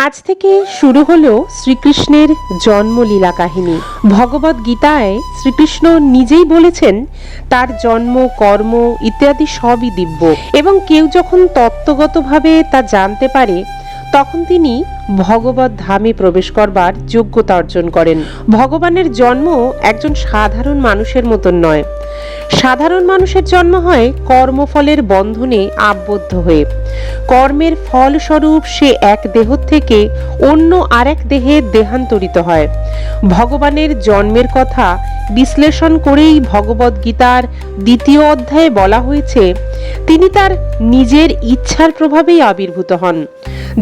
আজ থেকে শুরু হলো শ্রীকৃষ্ণের জন্মলীলা কাহিনী। ভগবদ গীতায় শ্রীকৃষ্ণ নিজেই বলেছেন তার জন্ম, কর্ম ইত্যাদি সবই দিব্য, এবং কেউ যখন তত্ত্বগতভাবে তা জানতে পারে তখন তিনি ভগবত ধামে প্রবেশ করবার যোগ্যতা অর্জন করেন। ভগবানের জন্ম একজন সাধারণ মানুষের মতন নয়। সাধারণ মানুষের জন্ম হয় কর্মফলের বন্ধনে আবদ্ধ হয়ে। কর্মের ফলস্বরূপ সে এক দেহ থেকে অন্য আরেক দেহে দেহান্তরিত হয়। ভগবানের জন্মের কথা বিশ্লেষণ করেই ভগবদ গীতার 2য় অধ্যায়ে বলা হয়েছে তিনি তার নিজের ইচ্ছার প্রভাবেই আবির্ভূত হন।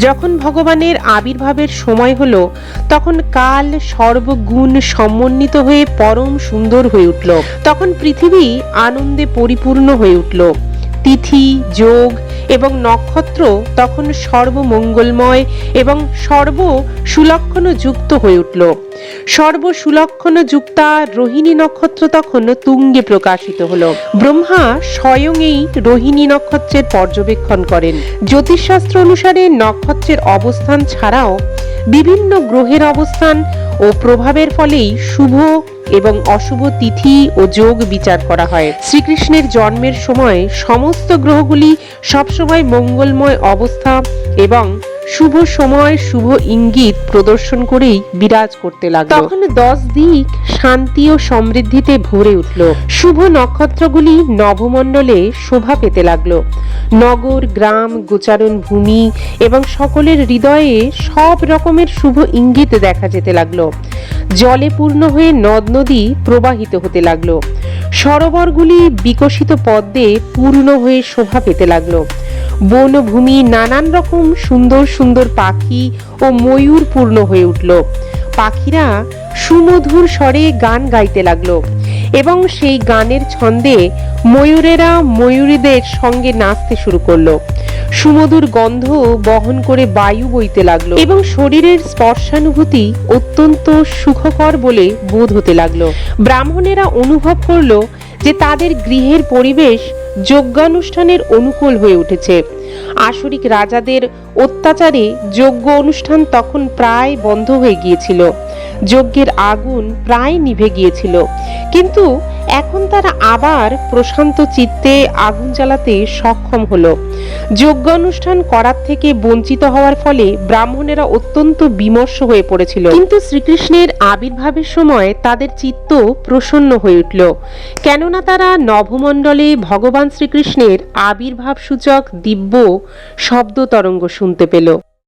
যখন ভগবানের আবির্ভাবের সময় হলো তখন কাল সর্বগুণ সমন্বিত হয়ে পরম সুন্দর হয়ে উঠল। তখন পৃথিবী আনন্দে পরিপূর্ণ হয়ে উঠল। তিথি, যোগ এবং নক্ষত্র তখন সর্বমঙ্গলময় এবং সর্ব সুলক্ষণ যুক্ত হয়ে উঠল। সর্বসুলক্ষণ যুক্তা রোহিণী নক্ষত্র তখন তুঙ্গে প্রকাশিত হলো। ব্রহ্মা স্বয়ং এই রোহিণী নক্ষত্রের পর্যবেক্ষণ করেন। জ্যোতিষশাস্ত্র অনুসারে নক্ষত্রের অবস্থান ছাড়াও বিভিন্ন গ্রহের অবস্থান ও প্রভাবের ফলেই শুভ এবং অশুভ তিথি ও যোগ বিচার করা হয়। শ্রীকৃষ্ণের জন্মের সময় সমস্ত গ্রহগুলি সবসময় মঙ্গলময় অবস্থা এবং শুভ সময়, শুভ ইঙ্গিত প্রদর্শন করেই বিরাজ করতে লাগলো। তখন 10 দিক শান্তি ও সমৃদ্ধিতে ভরে উঠল। শুভ নক্ষত্রগুলি নভমণ্ডলে শোভা পেতে লাগলো। নগর, গ্রাম, গোচারণ ভূমি এবং সকলের হৃদয়ে সব রকমের শুভ ইঙ্গিত দেখা যেতে লাগলো। জলে পূর্ণ হয়ে নদ নদী প্রবাহিত হতে লাগলো। সরোবরগুলি বিকশিত পদ্মে পূর্ণ হয়ে শোভা পেতে লাগলো। বনভূমি নানান রকম সুন্দর সুন্দর পাখি ও ময়ূর পূর্ণ হয়ে উঠল। পাখিরা সুমধুর স্বরে গান গাইতে লাগলো এবং সেই গানের ছন্দে ময়ূরেরা ময়ূরীদের সঙ্গে নাচতে শুরু করলো। সুমধুর গন্ধ বহন করে বায়ু বইতে লাগলো এবং শরীরের স্পর্শানুভূতি অত্যন্ত সুখকর বলে বোধ হতে লাগলো। ব্রাহ্মণেরা অনুভব করলো যে তাদের গৃহের পরিবেশ যজ্ঞানুষ্ঠানের অনুকূল হয়ে উঠেছে। আসরিক রাজাদের অত্যাচারে যজ্ঞ অনুষ্ঠান তখন প্রায় বন্ধ হয়ে গিয়েছিল। যজ্ঞের আগুন প্রায় নিভে গিয়েছিল, কিন্তু এখন তারা আবার প্রশান্ত চিত্তে আগুন জ্বালাতে সক্ষম হলো। যজ্ঞানুষ্ঠান করার থেকে বঞ্চিত হওয়ার ফলে ব্রাহ্মণেরা অত্যন্ত বিমর্ষ হয়ে পড়েছিল, কিন্তু শ্রীকৃষ্ণের আবির্ভাবের সময় তাদের চিত্ত প্রসন্ন হয়ে উঠল, কেননা তারা নভমণ্ডলে ভগবান শ্রীকৃষ্ণের আবির্ভাব সূচক দিব্য শব্দ তরঙ্গ শুনতে পেল।